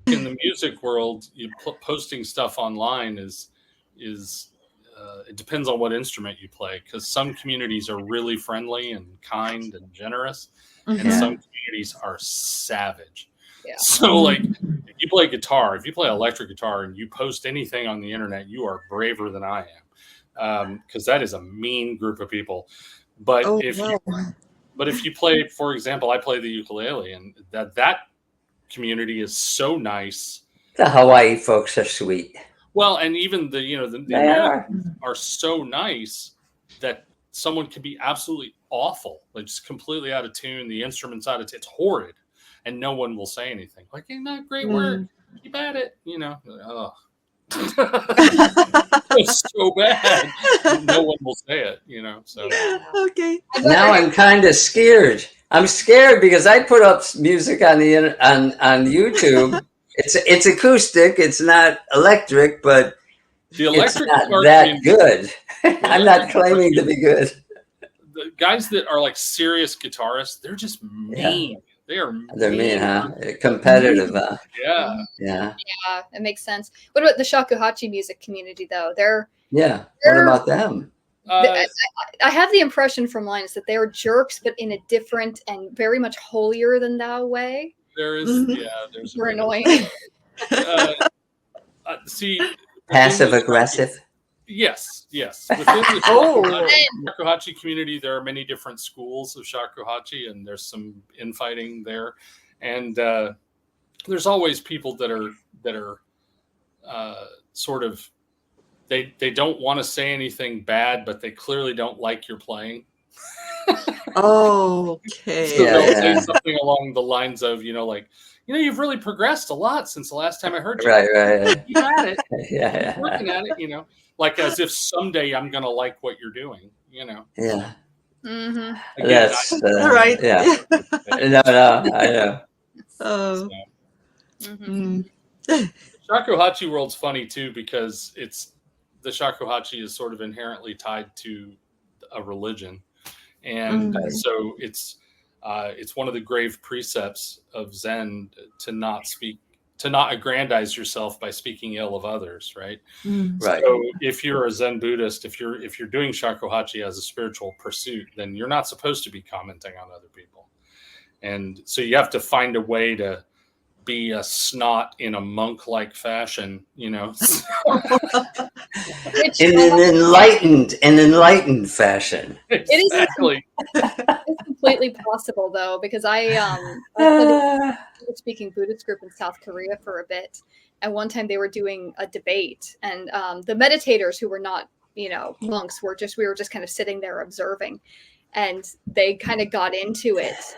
In the music world, posting stuff online is it depends on what instrument you play, because some communities are really friendly and kind and generous, and some communities are savage. Yeah. So like if you play guitar, if you play electric guitar and you post anything on the internet, you are braver than I am, because that is a mean group of people. But if you play, for example, I play the ukulele, and that community is so nice. The Hawaii folks are sweet. Well, and even the Americans are so nice that someone can be absolutely awful, like just completely out of tune. The instrument's out of tune. It's horrid, and no one will say anything. Like, hey, not great work. Keep at it. Oh. It's so bad. No one will say it. So okay. Now I'm kind of scared. I'm scared because I put up music on on YouTube. It's acoustic. It's not electric, but the electric it's not that good. I'm not claiming to be good. The guys that are like serious guitarists, they're just mean. Yeah. They're mean, huh? Competitive, huh? Yeah. Yeah, it makes sense. What about the Shakuhachi music community, though? What about them? I have the impression from lines that they are jerks, but in a different and very much holier than thou way. There is, there's super annoying. See, passive aggressive. Yes. Within the Shakuhachi community, there are many different schools of Shakuhachi, and there's some infighting there, and there's always people that are sort of they don't want to say anything bad, but they clearly don't like your playing. Okay. So they'll say something along the lines of, you've really progressed a lot since the last time I heard you. Right. You had it. Yeah. Working at it, like as if someday I'm going to like what you're doing, Yeah. Mm-hmm. Again, that's right. Yeah. No, I know. Oh. The Shakuhachi world's funny too, because the Shakuhachi is sort of inherently tied to a religion. And so it's one of the grave precepts of Zen to not aggrandize yourself by speaking ill of others, right? Right. So if you're a Zen Buddhist, if you're doing Shakuhachi as a spiritual pursuit, then you're not supposed to be commenting on other people. And so you have to find a way to be a snot in a monk-like fashion, in an enlightened fashion. Exactly. It's completely possible, though, because I studied speaking Buddhist group in South Korea for a bit, and one time they were doing a debate, and the meditators, who were not monks, we were just kind of sitting there observing, and they kind of got into it,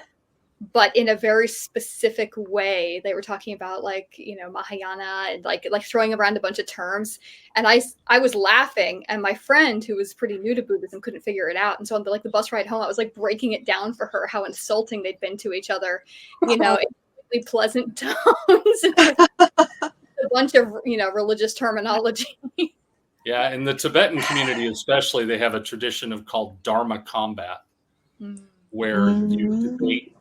but in a very specific way. They were talking about Mahayana and like throwing around a bunch of terms, and I was laughing, and my friend, who was pretty new to Buddhism, couldn't figure it out. And so on the bus ride home, I was breaking it down for her how insulting they'd been to each other, in really pleasant tones, a bunch of religious terminology. Yeah, in the Tibetan community especially, they have a tradition called Dharma combat, where you debate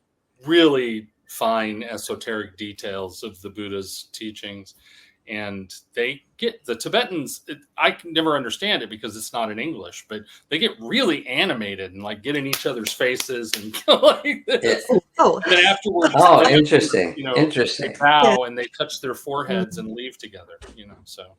really fine esoteric details of the Buddha's teachings, and they get the Tibetans. I can never understand it because it's not in English, but they get really animated and get in each other's faces and like this. And then afterwards, interesting. They bow and they touch their foreheads and leave together. So